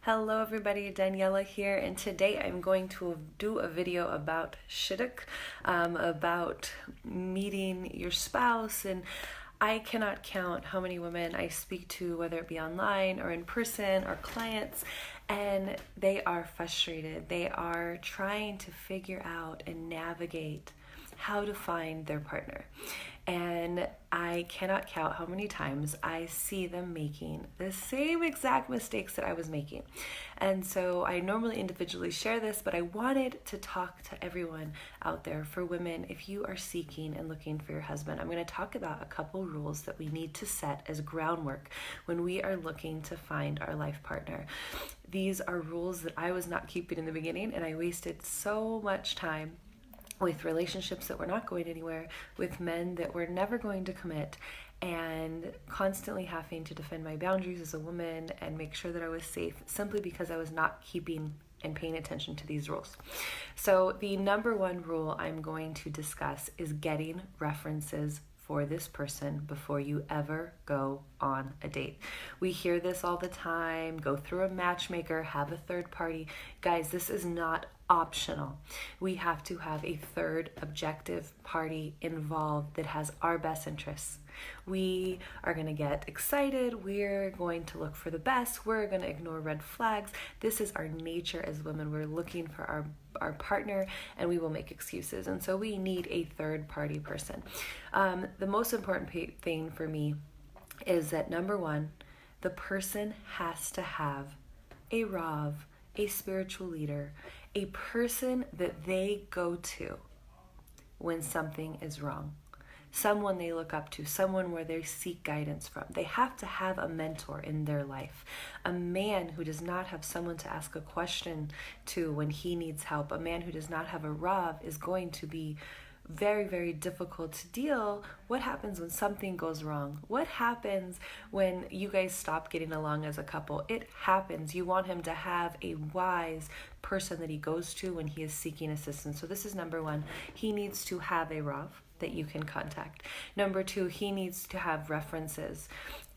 Hello everybody, Daniela here, and today I'm going to do a video about shidduch, about meeting your spouse. And I cannot count how many women I speak to, whether it be online or in person or clients, and they are frustrated. They are trying to figure out and navigate how to find their partner. And I cannot count how many times I see them making the same exact mistakes that I was making. And so I normally individually share this, but I wanted to talk to everyone out there. For women, if you are seeking and looking for your husband, I'm going to talk about a couple rules that we need to set as groundwork when we are looking to find our life partner. These are rules that I was not keeping in the beginning, and I wasted so much time with relationships that were not going anywhere, with men that were never going to commit, and constantly having to defend my boundaries as a woman and make sure that I was safe simply because I was not keeping and paying attention to these rules. So the number one rule I'm going to discuss is getting references for this person before you ever go on a date. We hear this all the time: go through a matchmaker, have a third party. Guys, this is not optional. We have to have a third objective party involved that has our best interests. We are going to get excited. We're going to look for the best. We're going to ignore red flags. This is our nature as women. We're looking for our partner, and we will make excuses. And so we need a third party person. The most important thing for me is that, number one, the person has to have a Rav, a spiritual leader, a person that they go to when something is wrong, someone they look up to, someone where they seek guidance from. They have to have a mentor in their life. A man who does not have someone to ask a question to when he needs help, a man who does not have a Rav, is going to be very, very difficult to deal. What happens when something goes wrong? What happens when you guys stop getting along as a couple? It happens. You want him to have a wise person that he goes to when he is seeking assistance. So this is number one. He needs to have a Rav that you can contact. Number two, he needs to have references.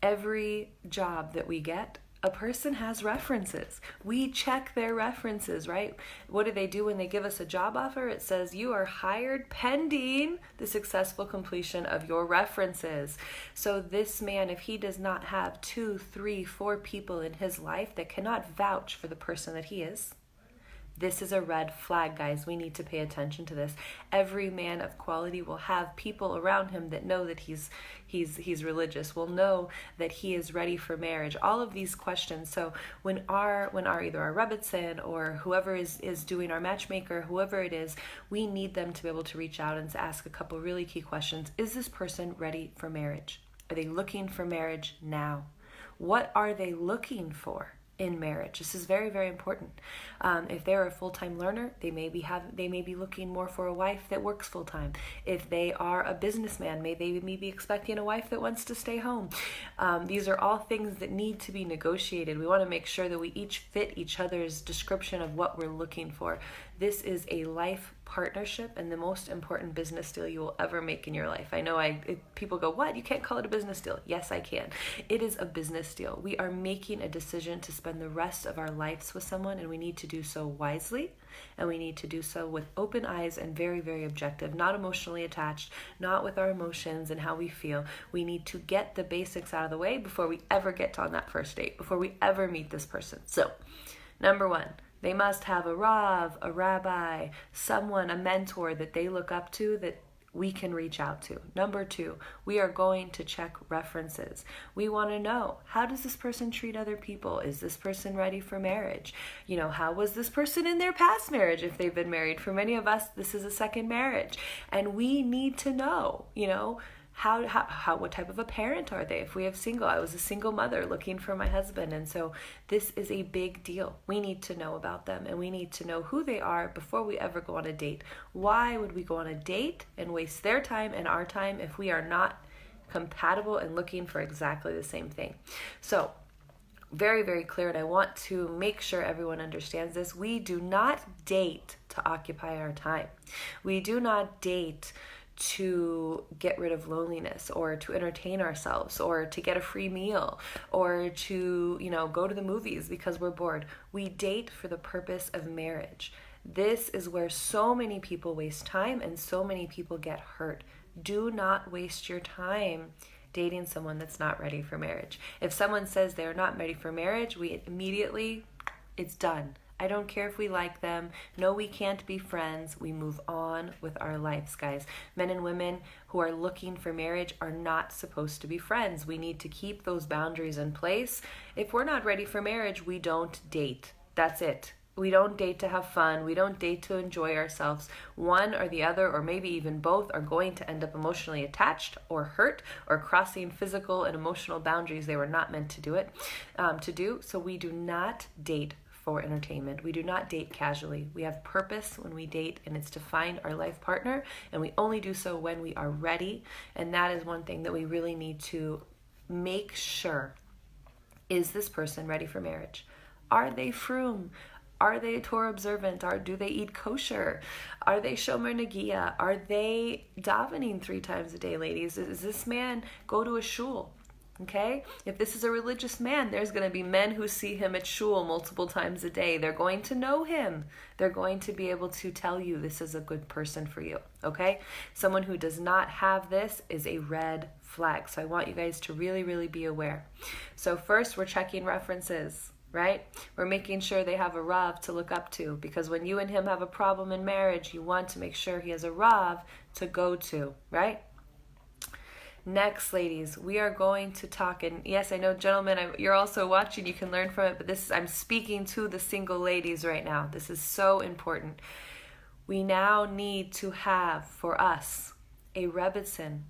Every job that we get, a person has references. We check their references, right? What do they do when they give us a job offer? It says you are hired pending the successful completion of your references. So this man, if he does not have 2, 3, 4 people in his life that cannot vouch for the person that he is, this is a red flag, guys. We need to pay attention to this. Every man of quality will have people around him that know that he's religious, will know that he is ready for marriage. All of these questions. So when either our Rebbitzin or whoever is doing our matchmaker, whoever it is, we need them to be able to reach out and to ask a couple really key questions. Is this person ready for marriage? Are they looking for marriage now? What are they looking for in marriage? This is very, very important. If they're a full-time learner, they may be looking more for a wife that works full-time. If they are a businessman, they may be expecting a wife that wants to stay home. These are all things that need to be negotiated. We want to make sure that we each fit each other's description of what we're looking for. This is a life partnership and the most important business deal you will ever make in your life. I know people go, what? You can't call it a business deal. Yes, I can. It is a business deal. We are making a decision to spend the rest of our lives with someone, and we need to do so wisely, and we need to do so with open eyes and very, very objective, not emotionally attached, not with our emotions and how we feel. We need to get the basics out of the way before we ever get on that first date, before we ever meet this person. So, number one, they must have a Rav, a rabbi, someone, a mentor that they look up to that we can reach out to. Number two, we are going to check references. We want to know, how does this person treat other people? Is this person ready for marriage? How was this person in their past marriage if they've been married? For many of us, this is a second marriage. And we need to know, what type of a parent are they? If we have I was a single mother looking for my husband. And so this is a big deal. We need to know about them, and we need to know who they are before we ever go on a date. Why would we go on a date and waste their time and our time if we are not compatible and looking for exactly the same thing? So very, very clear, and I want to make sure everyone understands this. We do not date to occupy our time. We do not date to get rid of loneliness, or to entertain ourselves, or to get a free meal, or to, go to the movies because we're bored. We date for the purpose of marriage. This is where so many people waste time and so many people get hurt. Do not waste your time dating someone that's not ready for marriage. If someone says they're not ready for marriage, we immediately, it's done. I don't care if we like them. No, we can't be friends. We move on with our lives, guys. Men and women who are looking for marriage are not supposed to be friends. We need to keep those boundaries in place. If we're not ready for marriage, we don't date. That's it. We don't date to have fun. We don't date to enjoy ourselves. One or the other, or maybe even both, are going to end up emotionally attached or hurt or crossing physical and emotional boundaries they were not meant to do. So we do not date for entertainment. We do not date casually. We have purpose when we date, and it's to find our life partner, and we only do so when we are ready. And that is one thing that we really need to make sure. Is this person ready for marriage? Are they froom? Are they Torah observant? Do they eat kosher? Are they shomer nagia? Are they davening 3 times a day, ladies? Does this man go to a shul? Okay? If this is a religious man, there's going to be men who see him at shul multiple times a day. They're going to know him. They're going to be able to tell you this is a good person for you. Okay? Someone who does not have this is a red flag. So I want you guys to really, really be aware. So first, we're checking references. Right? We're making sure they have a Rav to look up to, because when you and him have a problem in marriage, you want to make sure he has a Rav to go to, right? Next, ladies, we are going to talk, and yes, I know, gentlemen, you're also watching, you can learn from it, but I'm speaking to the single ladies right now. This is so important. We now need to have, for us, a Rebbitzin,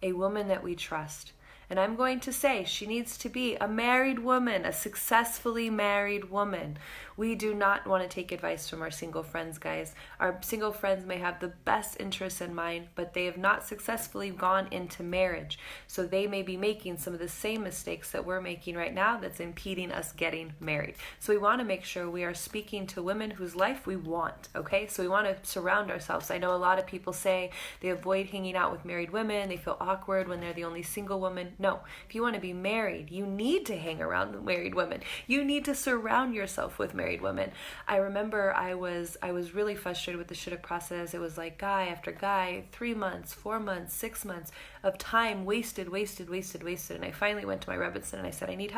a woman that we trust. And I'm going to say she needs to be a married woman, a successfully married woman. We do not want to take advice from our single friends, guys. Our single friends may have the best interests in mind, but they have not successfully gone into marriage. So they may be making some of the same mistakes that we're making right now that's impeding us getting married. So we want to make sure we are speaking to women whose life we want, okay? So we want to surround ourselves. I know a lot of people say they avoid hanging out with married women. They feel awkward when they're the only single woman. No, if you want to be married, you need to hang around with married women. You need to surround yourself with married women. I remember I was really frustrated with the shidduch process. It was like guy after guy, 3 months, 4 months, 6 months of time wasted. And I finally went to my Rebbitzin and I said, I need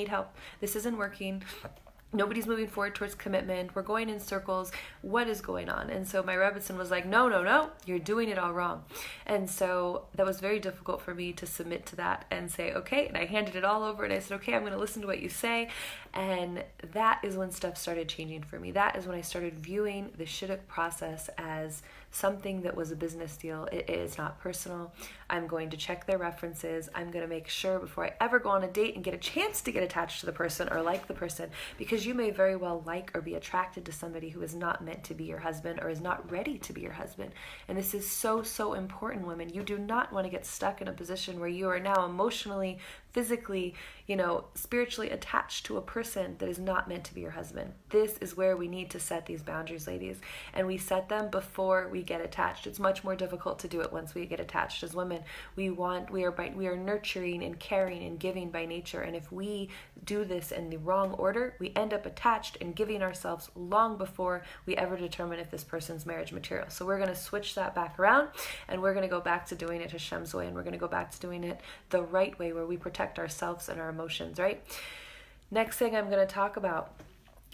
help. This isn't working. Nobody's moving forward towards commitment. We're going in circles. What is going on? And so my Rebbitzin was like, no, you're doing it all wrong. And so that was very difficult for me to submit to that and say, okay. And I handed it all over and I said, okay, I'm going to listen to what you say. And that is when stuff started changing for me. That is when I started viewing the shidduch process as something that was a business deal. It is not personal. I'm going to check their references. I'm going to make sure before I ever go on a date and get a chance to get attached to the person or like the person, because you may very well like or be attracted to somebody who is not meant to be your husband or is not ready to be your husband. And this is so, so important, women. You do not want to get stuck in a position where you are now emotionally, physically, spiritually attached to a person that is not meant to be your husband. This is where we need to set these boundaries, ladies. And we set them before we get attached. It's much more difficult to do it once we get attached. As women, we are nurturing and caring and giving by nature. And if we do this in the wrong order, we end up attached and giving ourselves long before we ever determine if this person's marriage material. So we're going to switch that back around, and we're going to go back to doing it Hashem's way, and we're going to go back to doing it the right way, where we protect ourselves and our emotions, right? Next thing I'm going to talk about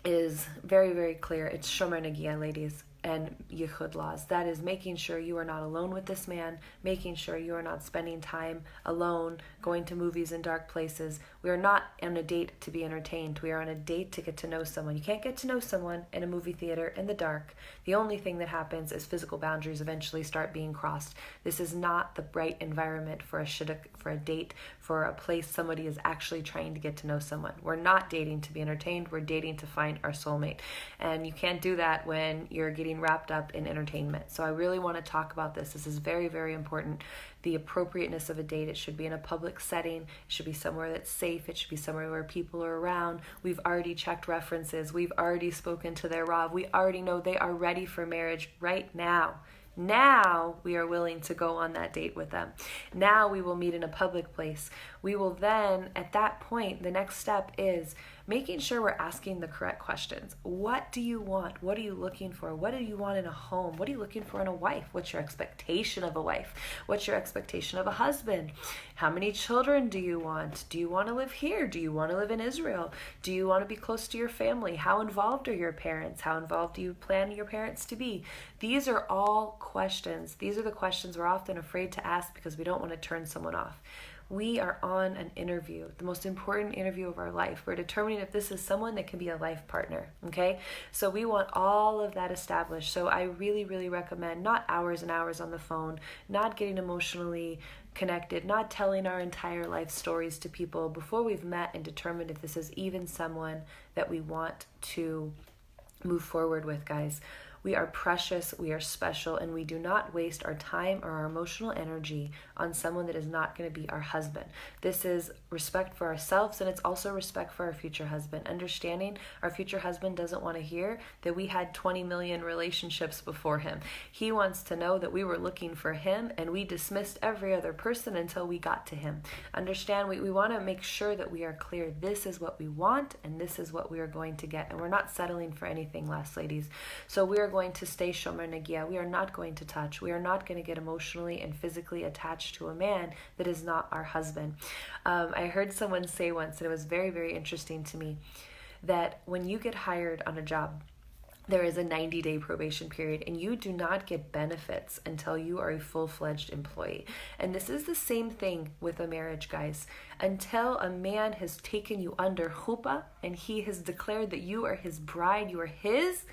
is very, very clear. It's shomer nagia, ladies, and yichud laws. That is making sure you are not alone with this man, making sure you are not spending time alone, going to movies in dark places. We are not on a date to be entertained. We are on a date to get to know someone. You can't get to know someone in a movie theater in the dark. The only thing that happens is physical boundaries eventually start being crossed. This is not the right environment for a shidduch, for a date, for a place somebody is actually trying to get to know someone. We're not dating to be entertained. We're dating to find our soulmate. And you can't do that when you're getting wrapped up in entertainment. So I really want to talk about this. This is very, very important. The appropriateness of a date. It should be in a public setting. It should be somewhere that's safe. It should be somewhere where people are around. We've already checked references. We've already spoken to their Rav. We already know they are ready for marriage right now. Now we are willing to go on that date with them. Now we will meet in a public place. We will then, at that point, the next step is making sure we're asking the correct questions. What do you want? What are you looking for? What do you want in a home? What are you looking for in a wife? What's your expectation of a wife? What's your expectation of a husband? How many children do you want? Do you want to live here? Do you want to live in Israel? Do you want to be close to your family? How involved are your parents? How involved do you plan your parents to be? These are all questions. These are the questions we're often afraid to ask because we don't want to turn someone off. We are on an interview, the most important interview of our life. We're determining if this is someone that can be a life partner, okay? So we want all of that established. So I really, really recommend not hours and hours on the phone, not getting emotionally connected, not telling our entire life stories to people before we've met and determined if this is even someone that we want to move forward with, guys. We are precious, we are special, and we do not waste our time or our emotional energy on someone that is not going to be our husband. This is respect for ourselves, and it's also respect for our future husband. Understanding our future husband doesn't want to hear that we had 20 million relationships before him. He wants to know that we were looking for him, and we dismissed every other person until we got to him. Understand, we want to make sure that we are clear. This is what we want, and this is what we are going to get. And we're not settling for anything less, ladies. So we are going to stay shomer nagia. We are not going to touch. We are not going to get emotionally and physically attached to a man that is not our husband. I heard someone say once, and it was very, very interesting to me, that when you get hired on a job, there is a 90-day probation period, and you do not get benefits until you are a full-fledged employee. And this is the same thing with a marriage, guys. Until a man has taken you under chuppah and he has declared that you are his bride, you are his,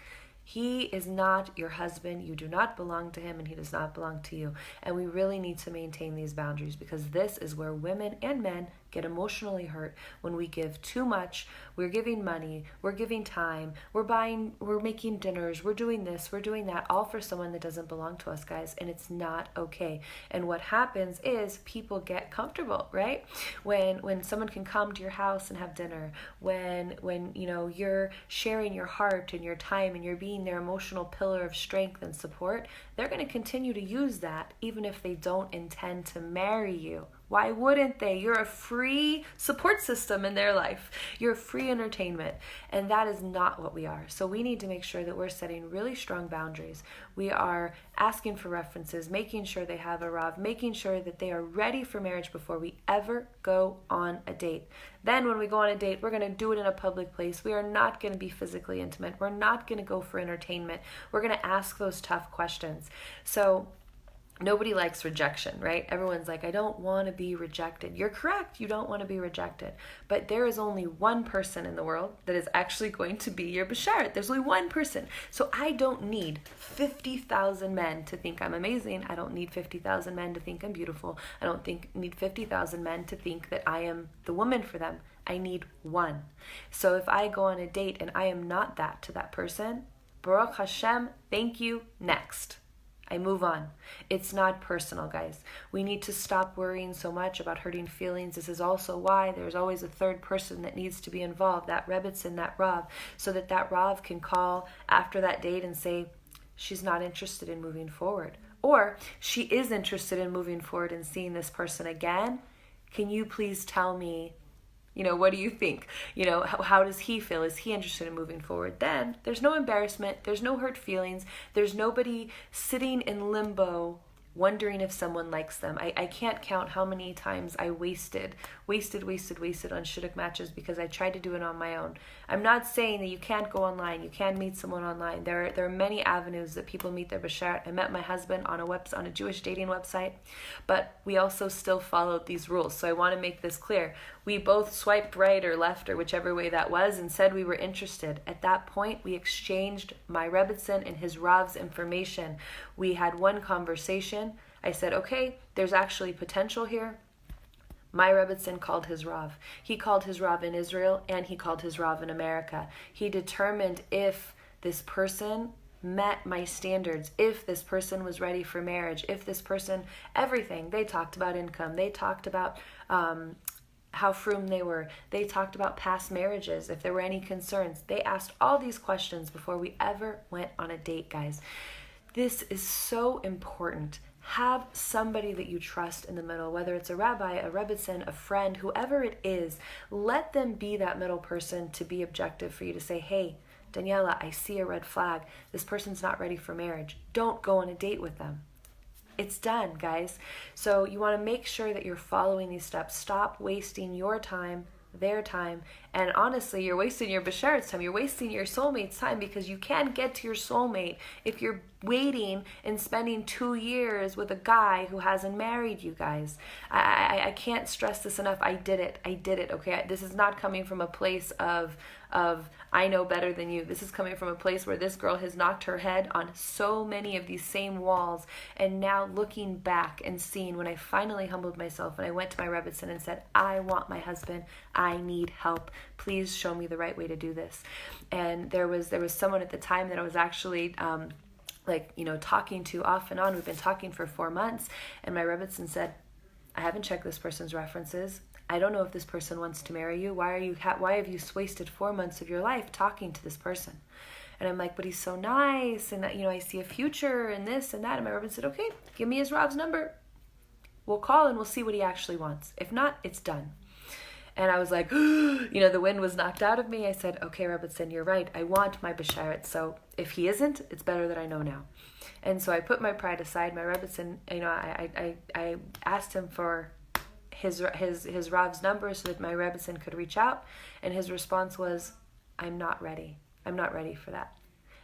he is not your husband. You do not belong to him, and he does not belong to you. And we really need to maintain these boundaries, because this is where women and men get emotionally hurt when we give too much. We're giving money, we're giving time, we're making dinners, we're doing this, we're doing that, all for someone that doesn't belong to us, guys, and it's not okay. And what happens is people get comfortable, right? When someone can come to your house and have dinner, when you know you're sharing your heart and your time and you're being their emotional pillar of strength and support, they're going to continue to use that even if they don't intend to marry you. Why wouldn't they? You're a free support system in their life. You're free entertainment, and that is not what we are. So we need to make sure that we're setting really strong boundaries. We are asking for references, making sure they have a Rav, making sure that they are ready for marriage before we ever go on a date. Then when we go on a date, we're going to do it in a public place. We are not going to be physically intimate. We're not going to go for entertainment. We're going to ask those tough questions. So nobody likes rejection, right? Everyone's like, I don't want to be rejected. You're correct. You don't want to be rejected. But there is only one person in the world that is actually going to be your basharat. There's only one person. So I don't need 50,000 men to think I'm amazing. I don't need 50,000 men to think I'm beautiful. I don't need 50,000 men to think that I am the woman for them. I need one. So if I go on a date and I am not that to that person, Baruch Hashem, thank you, next. I move on. It's not personal, guys. We need to stop worrying so much about hurting feelings. This is also why there's always a third person that needs to be involved, that Rebbitzin, that Rav, so that Rav can call after that date and say, she's not interested in moving forward. Or she is interested in moving forward and seeing this person again. Can you please tell me, what do you think? How does he feel? Is he interested in moving forward? Then there's no embarrassment. There's no hurt feelings. There's nobody sitting in limbo wondering if someone likes them. I can't count how many times I wasted on shidduch matches because I tried to do it on my own. I'm not saying that you can't go online, you can meet someone online. There are many avenues that people meet their basharat. I met my husband on a Jewish dating website, but we also still followed these rules. So I want to make this clear. We both swiped right or left or whichever way that was and said we were interested. At that point, we exchanged my Rebbitzin and his Rav's information. We had one conversation. I said, okay, there's actually potential here. My Rebbitzin called his Rav. He called his Rav in Israel and he called his Rav in America. He determined if this person met my standards, if this person was ready for marriage, if this person, everything. They talked about income. They talked about how frum they were. They talked about past marriages, if there were any concerns. They asked all these questions before we ever went on a date, guys. This is so important. Have somebody that you trust in the middle, whether it's a rabbi, a rebbitzin, a friend, whoever it is. Let them be that middle person to be objective for you to say, hey, Daniela, I see a red flag. This person's not ready for marriage. Don't go on a date with them. It's done, guys. So you want to make sure that you're following these steps. Stop wasting your time, their time, and honestly, you're wasting your Basharat's time. You're wasting your soulmate's time, because you can't get to your soulmate if you're waiting and spending 2 years with a guy who hasn't married you, guys. I can't stress this enough. I did it, okay? This is not coming from a place of I know better than you. This is coming from a place where this girl has knocked her head on so many of these same walls, and now looking back and seeing when I finally humbled myself and I went to my Rebbitzin and said, I want my husband, I need help. Please show me the right way to do this. And there was someone at the time that I was actually talking to off and on. We've been talking for 4 months, and my Rebbitzin said, I haven't checked this person's references. I don't know if this person wants to marry you. Why have you wasted 4 months of your life talking to this person? And I'm like, but he's so nice, and I see a future and this and that. And my Rebbe said, okay, give me his Rav's number. We'll call and we'll see what he actually wants. If not, it's done. And I was like, the wind was knocked out of me. I said, okay, Rebbitzin, you're right. I want my Basharat. So if he isn't, it's better that I know now. And so I put my pride aside. My Rebbitzin, I asked him for his Rav's number so that my Rebbitzin could reach out. And his response was, I'm not ready. I'm not ready for that.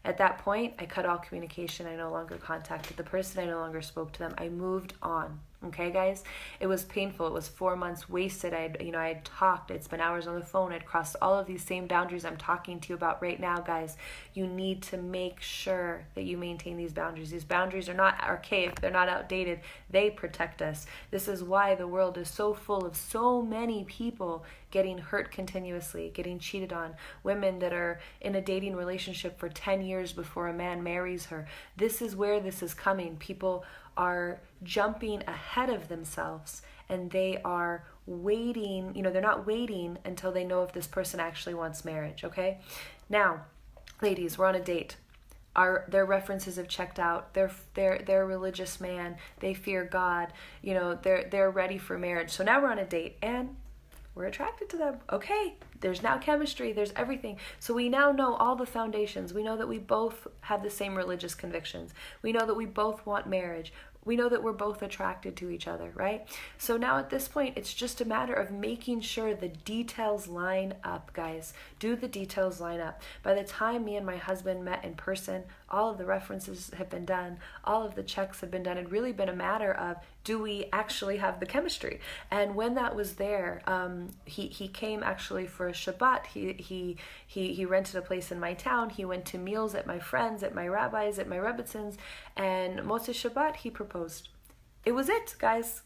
At that point, I cut all communication. I no longer contacted the person. I no longer spoke to them. I moved on. Okay, guys? It was painful. It was 4 months wasted. I had talked. I'd spent hours on the phone. I'd crossed all of these same boundaries I'm talking to you about right now, guys. You need to make sure that you maintain these boundaries. These boundaries are not archaic. They're not outdated. They protect us. This is why the world is so full of so many people getting hurt continuously, getting cheated on, women that are in a dating relationship for 10 years before a man marries her. This is where this is coming. People are jumping ahead of themselves, and they are waiting, they're not waiting until they know if this person actually wants marriage, okay? Now, ladies, we're on a date. Their references have checked out. They're a religious man. They fear God. They're ready for marriage. So now we're on a date, and we're attracted to them. Okay, there's now chemistry, there's everything. So we now know all the foundations. We know that we both have the same religious convictions. We know that we both want marriage. We know that we're both attracted to each other, right? So now at this point, it's just a matter of making sure the details line up, guys. Do the details line up? By the time me and my husband met in person, all of the references have been done, all of the checks have been done. It'd really been a matter of, do we actually have the chemistry? And when that was there, he came actually for a Shabbat. He rented a place in my town. He went to meals at my friends, at my rabbis, at my Rebbitzins, and Motzei Shabbat, he proposed. It was it, guys.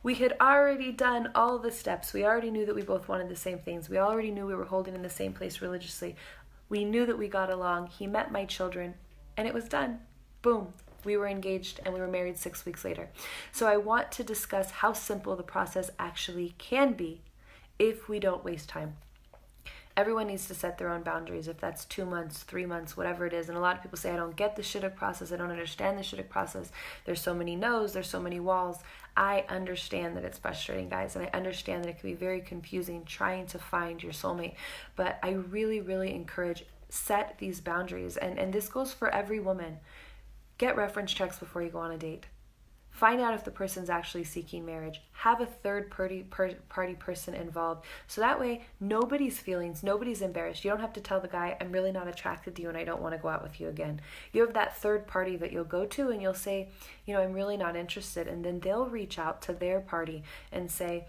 We had already done all the steps. We already knew that we both wanted the same things. We already knew we were holding in the same place religiously. We knew that we got along. He met my children, and it was done. Boom. We were engaged, and we were married 6 weeks later. So I want to discuss how simple the process actually can be if we don't waste time. Everyone needs to set their own boundaries, if that's 2 months, 3 months, whatever it is. And a lot of people say, I don't get the shidduch process. I don't understand the shidduch process. There's so many no's. There's so many walls. I understand that it's frustrating, guys. And I understand that it can be very confusing trying to find your soulmate. But I really, really encourage, set these boundaries. And this goes for every woman. Get reference checks before you go on a date. Find out if the person's actually seeking marriage. Have a third party person involved. So that way, nobody's feelings, nobody's embarrassed. You don't have to tell the guy, I'm really not attracted to you and I don't want to go out with you again. You have that third party that you'll go to and you'll say, I'm really not interested. And then they'll reach out to their party and say,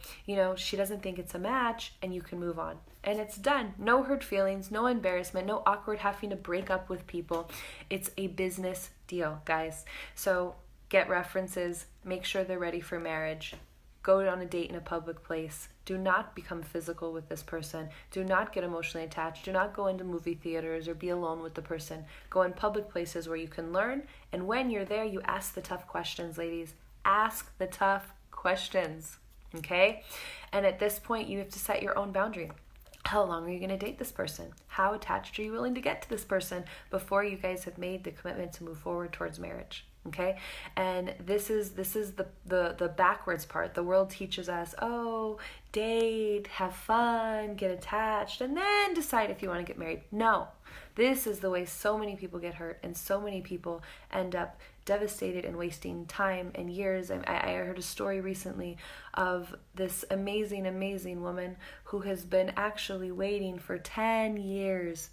she doesn't think it's a match, and you can move on. And it's done. No hurt feelings, no embarrassment, no awkward having to break up with people. It's a business deal, guys. So get references, make sure they're ready for marriage, go on a date in a public place. Do not become physical with this person. Do not get emotionally attached. Do not go into movie theaters or be alone with the person. Go in public places where you can learn, and when you're there, you ask the tough questions, ladies. Ask the tough questions, okay? And at this point, you have to set your own boundary. How long are you going to date this person? How attached are you willing to get to this person before you guys have made the commitment to move forward towards marriage? Okay? And this is the backwards part. The world teaches us, oh, date, have fun, get attached, and then decide if you want to get married. No. This is the way so many people get hurt, and so many people end up devastated and wasting time and years. I heard a story recently of this amazing woman who has been actually waiting for 10 years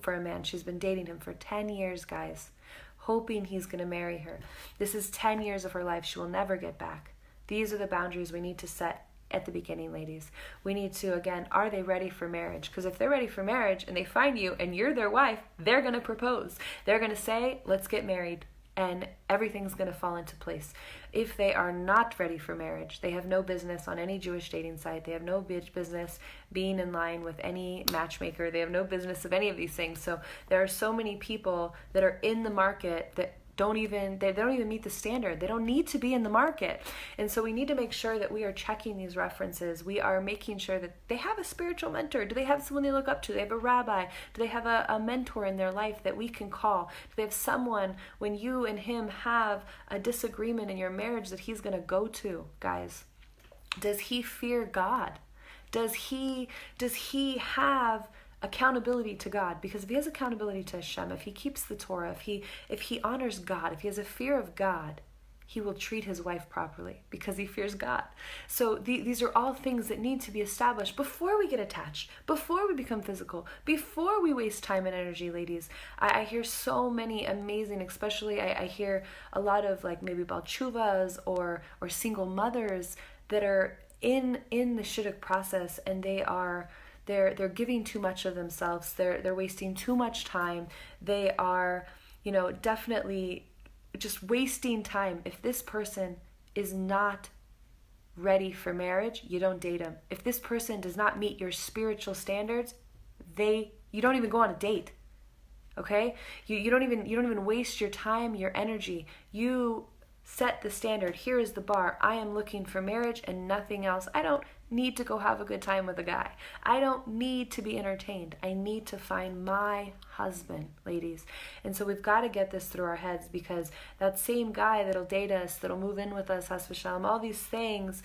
for a man. She's been dating him for 10 years, guys, hoping he's going to marry her. This is 10 years of her life she will never get back. These are the boundaries we need to set at the beginning, ladies. We need to, again, are they ready for marriage? Because if they're ready for marriage and they find you and you're their wife, they're going to propose. They're going to say, let's get married, and everything's going to fall into place. If they are not ready for marriage, they have no business on any Jewish dating site. They have no business being in line with any matchmaker. They have no business of any of these things. So there are so many people that are in the market that they don't even meet the standard. They don't need to be in the market. And so we need to make sure that we are checking these references. We are making sure that they have a spiritual mentor. Do they have someone they look up to? Do they have a rabbi? Do they have a mentor in their life that we can call? Do they have someone when you and him have a disagreement in your marriage that he's going to go to, guys? Does he fear God? Does he have accountability to God? Because if he has accountability to Hashem, if he keeps the Torah, if he honors God, if he has a fear of God, he will treat his wife properly because he fears God. So these are all things that need to be established before we get attached, before we become physical, before we waste time and energy, ladies. I hear so many amazing, especially I hear a lot of like maybe Baal Tshuvas or single mothers that are in the shidduch process, and they're giving too much of themselves. They're wasting too much time. They are, definitely just wasting time. If this person is not ready for marriage, you don't date him. If this person does not meet your spiritual standards, you don't even go on a date. Okay? You don't even waste your time, your energy. You set the standard. Here is the bar. I am looking for marriage and nothing else. I don't need to go have a good time with a guy. I don't need to be entertained. I need to find my husband, ladies. And so we've got to get this through our heads, because that same guy that'll date us, that'll move in with us, has v'shalom, all these things,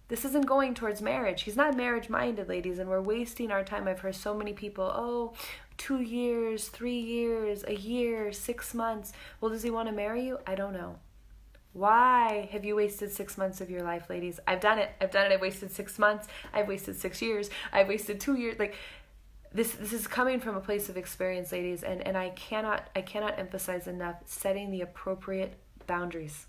this isn't going towards marriage. He's not marriage-minded, ladies, and we're wasting our time. I've heard so many people, 2 years, 3 years, a year, 6 months. Well, does he want to marry you? I don't know. Why have you wasted 6 months of your life, ladies? I've done it. I've wasted 6 months. I've wasted 6 years. I've wasted 2 years. Like, this is coming from a place of experience, ladies, and I cannot emphasize enough setting the appropriate boundaries.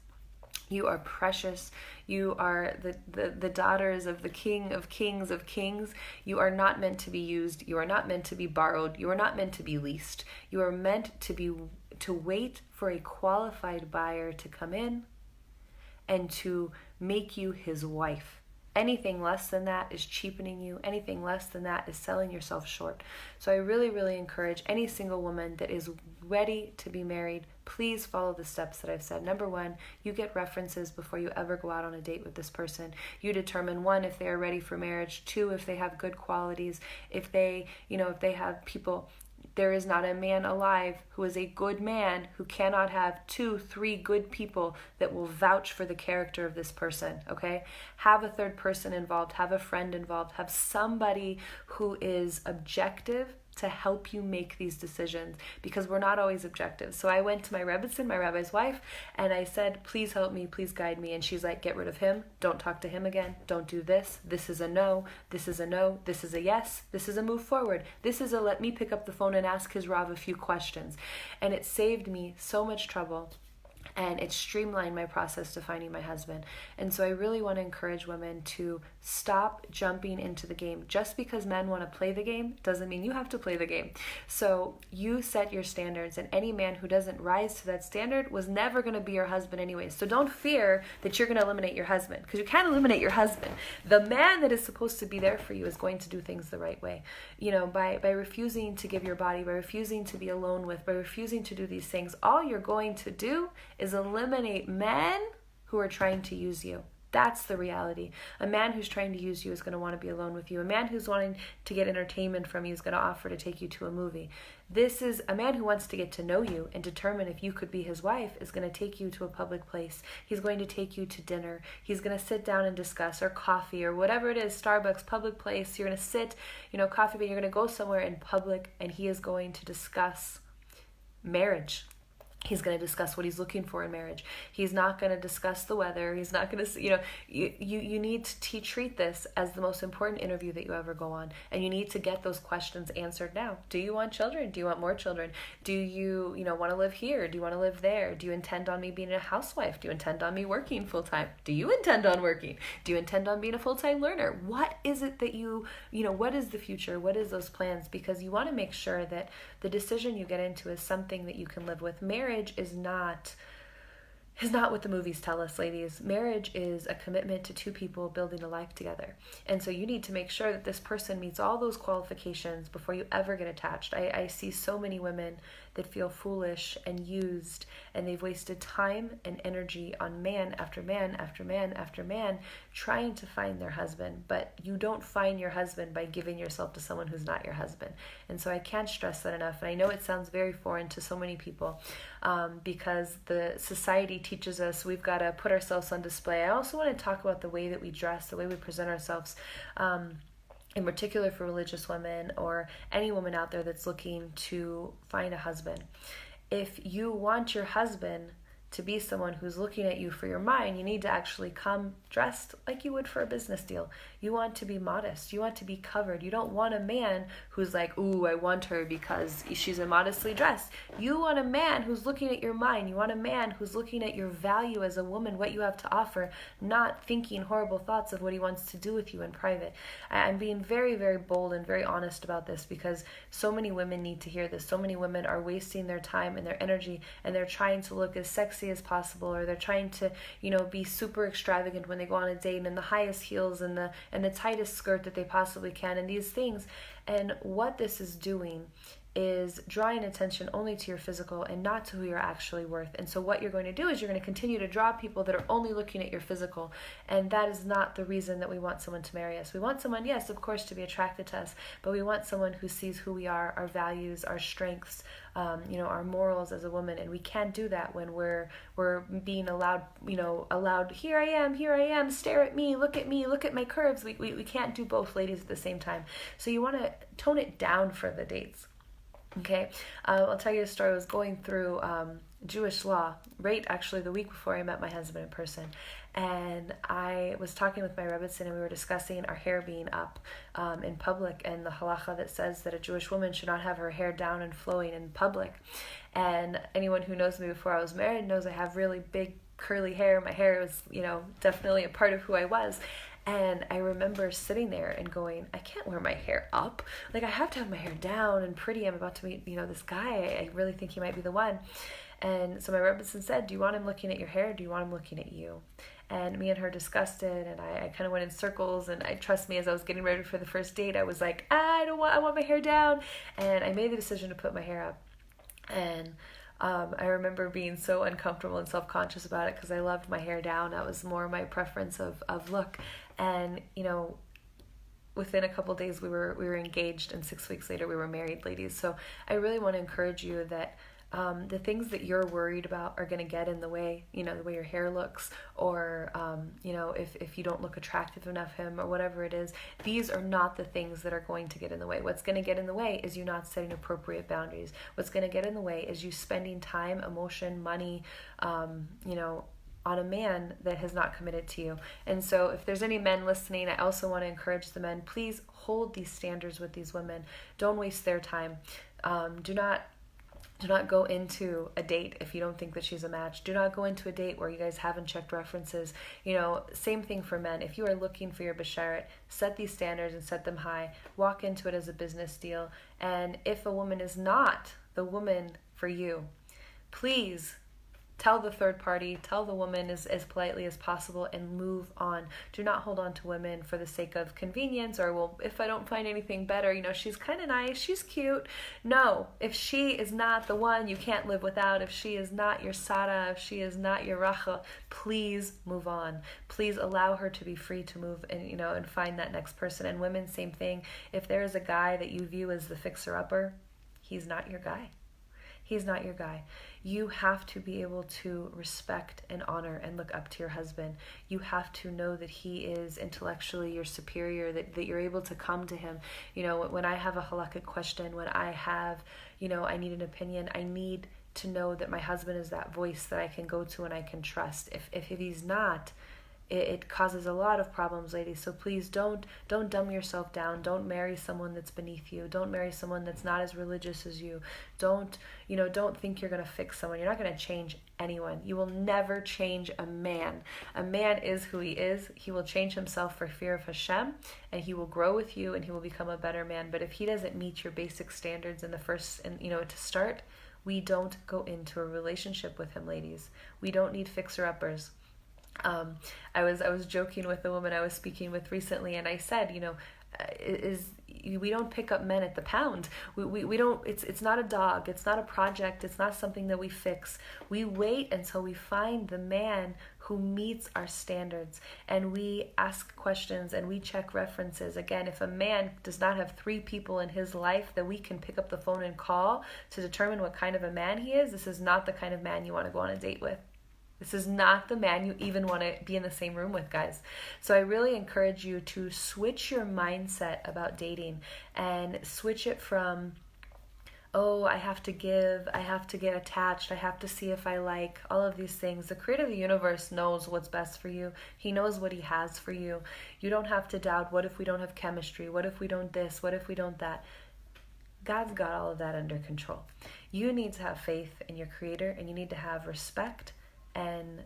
You are precious. You are the daughters of the King of Kings of Kings. You are not meant to be used. You are not meant to be borrowed. You are not meant to be leased. You are meant to wait for a qualified buyer to come in and to make you his wife. Anything less than that is cheapening you. Anything less than that is selling yourself short. So I really, really encourage any single woman that is ready to be married, please follow the steps that I've said. Number one, you get references before you ever go out on a date with this person. You determine, one, if they are ready for marriage. Two, if they have good qualities. If they have people. There is not a man alive who is a good man who cannot have 2, 3 good people that will vouch for the character of this person, okay? Have a third person involved, have a friend involved, have somebody who is objective to help you make these decisions, because we're not always objective. So I went to my Rebbitzin, my rabbi's wife, and I said, please help me, please guide me. And she's like, get rid of him, don't talk to him again, don't do this is a no, this is a no, this is a yes, this is a move forward, this is a let me pick up the phone and ask his Rav a few questions. And it saved me so much trouble. And it streamlined my process to finding my husband. And so I really want to encourage women to stop jumping into the game. Just because men want to play the game doesn't mean you have to play the game. So you set your standards, and any man who doesn't rise to that standard was never going to be your husband anyways. So don't fear that you're going to eliminate your husband, because you can't eliminate your husband. The man that is supposed to be there for you is going to do things the right way. By refusing to give your body, by refusing to be alone with, by refusing to do these things, all you're going to do is eliminate men who are trying to use you. That's the reality. A man who's trying to use you is going to want to be alone with you. A man who's wanting to get entertainment from you is going to offer to take you to a movie. This is a man who wants to get to know you and determine if you could be his wife is going to take you to a public place. He's going to take you to dinner. He's going to sit down and discuss, or coffee, or whatever it is, Starbucks, public place. You're going to sit, coffee, but you're going to go somewhere in public, and he is going to discuss marriage. He's going to discuss what he's looking for in marriage. He's not going to discuss the weather. He's not going to, you need to treat this as the most important interview that you ever go on. And you need to get those questions answered now. Do you want children? Do you want more children? Do you, want to live here? Do you want to live there? Do you intend on me being a housewife? Do you intend on me working full time? Do you intend on working? Do you intend on being a full-time learner? What is it that what is the future? What is those plans? Because you want to make sure that the decision you get into is something that you can live with. Marriage is not what the movies tell us, ladies. Marriage is a commitment to two people building a life together. And so you need to make sure that this person meets all those qualifications before you ever get attached. I see so many women that feel foolish and used, and they've wasted time and energy on man after man after man after man trying to find their husband. But you don't find your husband by giving yourself to someone who's not your husband. And so I can't stress that enough. And I know it sounds very foreign to so many people because the society teaches us we've got to put ourselves on display. I also want to talk about the way that we dress, the way we present ourselves, in particular for religious women or any woman out there that's looking to find a husband. If you want your husband to be someone who's looking at you for your mind, you need to actually come dressed like you would for a business deal. You want to be modest. You want to be covered. You don't want a man who's like, ooh, I want her because she's immodestly dressed. You want a man who's looking at your mind. You want a man who's looking at your value as a woman, what you have to offer, not thinking horrible thoughts of what he wants to do with you in private. I'm being very, very bold and very honest about this because so many women need to hear this. So many women are wasting their time and their energy, and they're trying to look as sexy as possible, or they're trying to, be super extravagant when they go on a date, and in the highest heels and the tightest skirt that they possibly can, and these things. And what this is doing is drawing attention only to your physical and not to who you're actually worth. And so what you're going to do is you're going to continue to draw people that are only looking at your physical, and that is not the reason that we want someone to marry us. We want someone, yes, of course, to be attracted to us, but we want someone who sees who we are, our values, our strengths, our morals as a woman. And we can't do that when we're being allowed, here I am, stare at me, look at my curves. We can't do both, ladies, at the same time. So you want to tone it down for the dates. Okay, I'll tell you a story. I was going through Jewish law, right actually the week before I met my husband in person. And I was talking with my Rebbetzin, and we were discussing our hair being up in public, and the halacha that says that a Jewish woman should not have her hair down and flowing in public. And anyone who knows me before I was married knows I have really big curly hair. My hair was, definitely a part of who I was. And I remember sitting there and going, I can't wear my hair up. Like, I have to have my hair down and pretty. I'm about to meet, this guy. I really think he might be the one. And so my Rebbetzin said, do you want him looking at your hair, or do you want him looking at you? And me and her discussed it, and I kind of went in circles. And trust me, as I was getting ready for the first date, I was like, I want my hair down. And I made the decision to put my hair up. And I remember being so uncomfortable and self-conscious about it because I loved my hair down. That was more my preference of look. And, within a couple of days we were engaged, and 6 weeks later we were married, ladies. So I really want to encourage you that the things that you're worried about are going to get in the way, the way your hair looks, or, if you don't look attractive enough to him, or whatever it is. These are not the things that are going to get in the way. What's going to get in the way is you not setting appropriate boundaries. What's going to get in the way is you spending time, emotion, money, on a man that has not committed to you. And so if there's any men listening, I also want to encourage the men, please hold these standards with these women. Don't waste their time. Do not go into a date if you don't think that she's a match. Do not go into a date where you guys haven't checked references. Same thing for men. If you are looking for your basharat, set these standards and set them high. Walk into it as a business deal. And if a woman is not the woman for you, please Tell the third party, tell the woman as politely as possible, and move on. Do not hold on to women for the sake of convenience, or, well, if I don't find anything better, she's kind of nice, she's cute. No, if she is not the one you can't live without, if she is not your Sarah, if she is not your Rachel, please move on. Please allow her to be free to move and find that next person. And women, same thing. If there is a guy that you view as the fixer-upper, he's not your guy. He's not your guy. You have to be able to respect and honor and look up to your husband. You have to know that he is intellectually your superior, that you're able to come to him. When I have a halakhic question, when I have, I need an opinion, I need to know that my husband is that voice that I can go to and I can trust. If he's not, it causes a lot of problems, ladies. So please don't dumb yourself down. Don't marry someone that's beneath you. Don't marry someone that's not as religious as you. Don't think you're going to fix someone. You're not going to change anyone. You will never change a man. A man is who he is. He will change himself for fear of Hashem, and he will grow with you, and he will become a better man. But if he doesn't meet your basic standards in the first, to start, we don't go into a relationship with him, ladies. We don't need fixer-uppers. I was joking with a woman I was speaking with recently, and I said, we don't pick up men at the pound. We don't. It's not a dog. It's not a project. It's not something that we fix. We wait until we find the man who meets our standards, and we ask questions and we check references. Again, if a man does not have 3 people in his life that we can pick up the phone and call to determine what kind of a man he is, this is not the kind of man you want to go on a date with. This is not the man you even want to be in the same room with, guys. So I really encourage you to switch your mindset about dating and switch it from, oh, I have to give, I have to get attached, I have to see if I like, all of these things. The creator of the universe knows what's best for you. He knows what he has for you. You don't have to doubt, what if we don't have chemistry? What if we don't this? What if we don't that? God's got all of that under control. You need to have faith in your creator, and you need to have respect and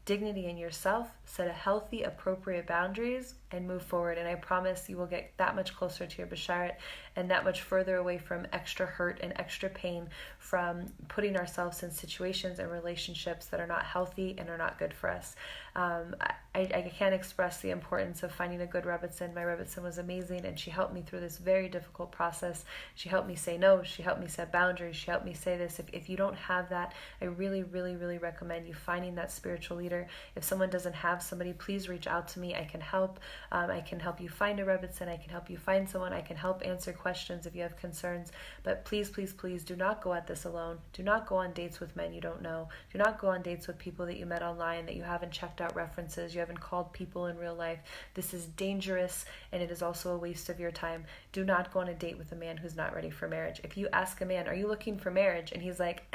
dignity in yourself, set a healthy, appropriate boundaries, and move forward. And I promise you will get that much closer to your Basharat and that much further away from extra hurt and extra pain from putting ourselves in situations and relationships that are not healthy and are not good for us. I can't express the importance of finding a good Rebbetzin. My Rebbetzin was amazing, and she helped me through this very difficult process. She helped me say no. She helped me set boundaries. She helped me say this. If you don't have that, I really, really, really recommend you finding that spiritual leader. If someone doesn't have somebody, please reach out to me. I can help. I can help you find a Rebbetzin. I can help you find someone. I can help answer questions if you have concerns. But please, please, please do not go at this alone. Do not go on dates with men you don't know. Do not go on dates with people that you met online, that you haven't checked out references, you haven't called people in real life. This is dangerous, and it is also a waste of your time. Do not go on a date with a man who's not ready for marriage. If you ask a man, are you looking for marriage? And he's like,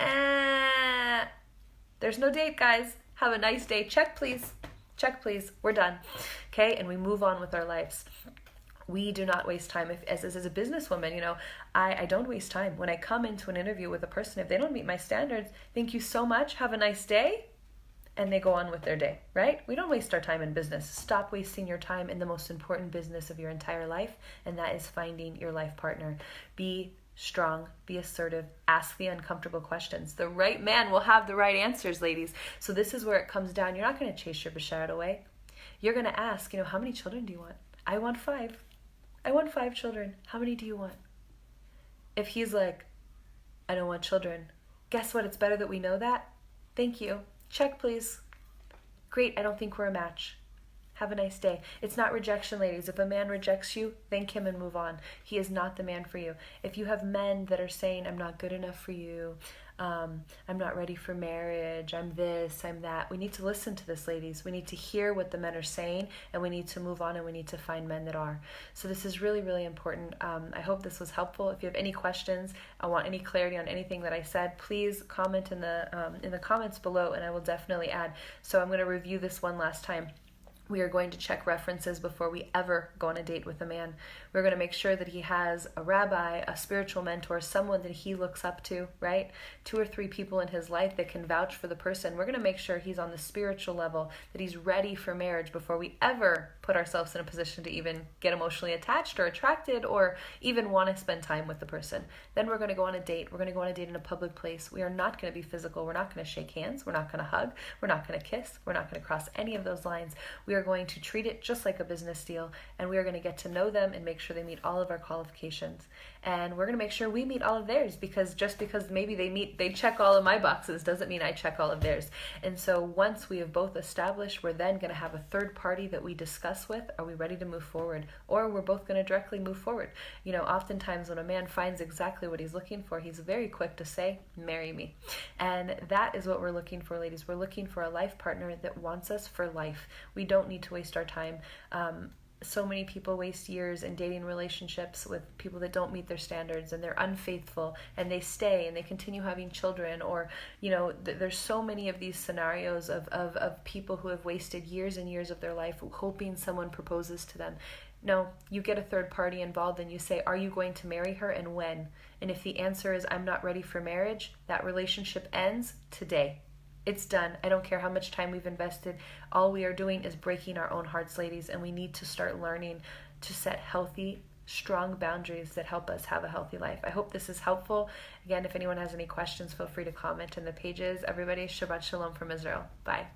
there's no date, guys. Have a nice day. Check, please. Check, please. We're done. Okay? And we move on with our lives. We do not waste time. As a businesswoman, I don't waste time. When I come into an interview with a person, if they don't meet my standards, thank you so much. Have a nice day. And they go on with their day, right? We don't waste our time in business. Stop wasting your time in the most important business of your entire life, and that is finding your life partner. Be strong, be assertive, ask the uncomfortable questions. The right man will have the right answers, ladies. So this is where it comes down. You're not going to chase your Basharat away. You're going to ask, how many children do you want? I want 5. I want 5 children. How many do you want? If he's like, I don't want children, guess what? It's better that we know that. Thank you. Check, please. Great, I don't think we're a match. Have a nice day. It's not rejection, ladies. If a man rejects you, thank him and move on. He is not the man for you. If you have men that are saying, I'm not good enough for you, I'm not ready for marriage, I'm this, I'm that, we need to listen to this, ladies. We need to hear what the men are saying, and we need to move on, and we need to find men that are. So this is really, really important. I hope this was helpful. If you have any questions, I want any clarity on anything that I said, please comment in the comments below, and I will definitely add. So I'm going to review this one last time. We are going to check references before we ever go on a date with a man. We're going to make sure that he has a rabbi, a spiritual mentor, someone that he looks up to, right? 2 or 3 people in his life that can vouch for the person. We're going to make sure he's on the spiritual level, that he's ready for marriage before we ever put ourselves in a position to even get emotionally attached or attracted or even want to spend time with the person. Then we're going to go on a date. We're going to go on a date in a public place. We are not going to be physical. We're not going to shake hands. We're not going to hug. We're not going to kiss. We're not going to cross any of those lines. We are going to treat it just like a business deal, and we are going to get to know them and make sure they meet all of our qualifications. And we're going to make sure we meet all of theirs, because just because maybe they check all of my boxes doesn't mean I check all of theirs. And so once we have both established, we're then going to have a third party that we discuss with. Are we ready to move forward? Or we're both going to directly move forward. You know, oftentimes when a man finds exactly what he's looking for, he's very quick to say, marry me. And that is what we're looking for, ladies. We're looking for a life partner that wants us for life. We don't need to waste our time. So many people waste years in dating relationships with people that don't meet their standards, and they're unfaithful, and they stay and they continue having children, or, you know, there's so many of these scenarios of people who have wasted years and years of their life hoping someone proposes to them. No, you get a third party involved and you say, are you going to marry her, and when? And if the answer is, I'm not ready for marriage, that relationship ends today. It's done. I don't care how much time we've invested. All we are doing is breaking our own hearts, ladies, and we need to start learning to set healthy, strong boundaries that help us have a healthy life. I hope this is helpful. Again, if anyone has any questions, feel free to comment in the pages. Everybody, Shabbat Shalom from Israel. Bye.